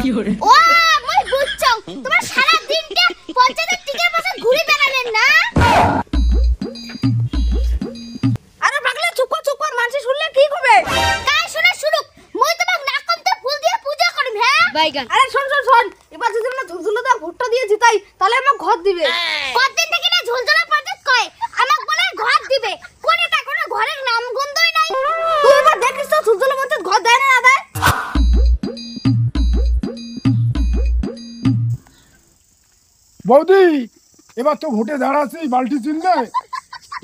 ও মই বুঝছো তোমার সারা দিনটা পঞ্চায়েতের টিকের পাশে ঘুরে বেড়ালেন না। আরে পাগলা চুপ কর মানুষ শুনলে কি হবে? কাই শুনে শুনুক মই তোমাক নাকমতে ফুল দিয়ে পূজা করিম। হ্যাঁ বাইগান। আরে শোন এবার যদি আমরা ঝুলঝুলা দা ভোটটা দিয়ে জিতাই তাহলে আমাক ঘর দিবে। কতদিন থেকে না ঝুলঝুলা পঞ্চায়েত কয় আমাক বলে ঘর দিবে, কোন এটা কোন ঘরের নাম গন্ধই নাই। তুই এবার দেখিস তো ঝুলঝুলা পঞ্চায়েত ঘর দেয় না দেয়। বৌদি এবার তো ভোটে দাঁড়াচ্ছে বালতি চিহ্নে,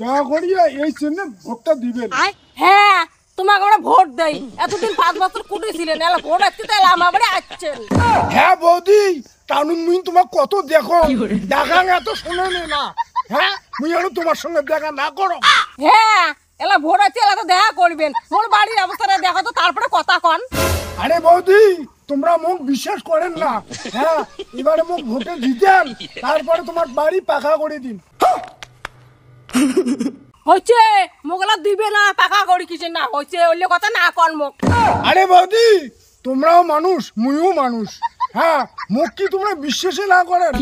দয়া করিয়া এই চিহ্নে ভোটটা দিবেন। হ্যাঁ তোমাকে আমরা ভোট দেই, এতদিন 5 বছর কুটে ছিলেন, এলা ভোট আসতে তাহলে আমার বাড়ি আসছেন। হ্যাঁ বৌদি টানুন মুই তোমার কত দেখো দেখা এত শোনেনি না। হ্যাঁ মুই আর তোমার সঙ্গে দেখা না করো। হ্যাঁ এলা ভোট আসছে, এলা তো দেখা করবেন, মোর বাড়ির অবস্থাটা দেখো তো তারপরে কথা কন। আরে বৌদি তোমরা মুখ বিশ্বাস করেন না। হ্যাঁ এবারে মুখ ভোটে জিতেন, তারপরে তোমার বাড়ি পাকা করে দিন। হচ্ছে মোগলা দিবে না পাকা করি কিছু না, হচ্ছে ওইলে কথা না কন মুখ। আরে বৌদি তোমরাও মানুষ মুইও মানুষ। হ্যাঁ মুখ কি তোমরা বিশ্বাসই না করেন?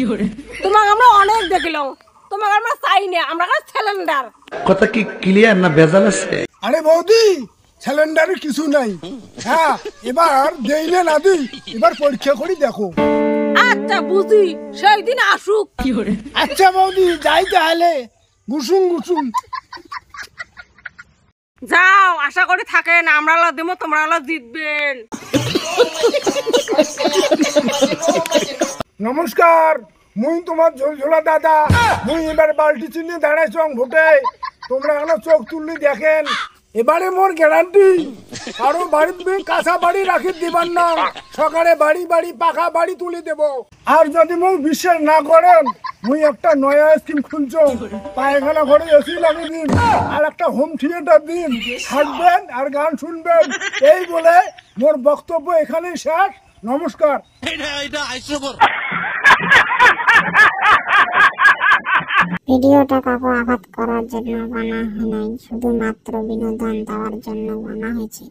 তোমাকে আমরা অনেক দেখলাম, তোমাকে আমরা চাই না, আমরা সিলিন্ডার। কথা কি ক্লিয়ার না ভেজাল আছে? আরে বৌদি সিলিন্ডারে কিছু নাই। হ্যাঁ এবার দেই না দিই এবার পরীক্ষা করি দেখো। আচ্ছা বুঝি, সেই দিন আসুক। আচ্ছা বৌদি যাই তাহলে, গুসুম গুসুম। যাও, আশা করি থাকেন, আমরা দেবো, তোমরা জিতবেন। নমস্কার, মুই তোমার ঝোলঝোলা দাদা। মুই এবার বালতি চিহ্নে দাঁড়াইছ ভোটে, তোমরা এখন চোখ তুললি দেখেন। এবারে মোর গ্যারান্টি আরো বাড়ি কাঁচা বাড়ি রাখি দিবার না, সকালে বাড়ি বাড়ি পাকা বাড়ি তুলে দেব। আর যদি মুই বিশ্বাস না করেন মুই একটা নয়া স্কিম খুলছ, পায়খানা ঘরে এসি লাগিয়ে দিন আর একটা হোম থিয়েটার দিন, থাকবেন আর গান শুনবেন। এই বলে মোর বক্তব্য এখানেই শেষ। নমস্কার। ভিডিওটা কাউকে আঘাত করার জন্য বানা হয় নাই, শুধুমাত্র বিনোদন দেওয়ার জন্য বানা হয়েছে।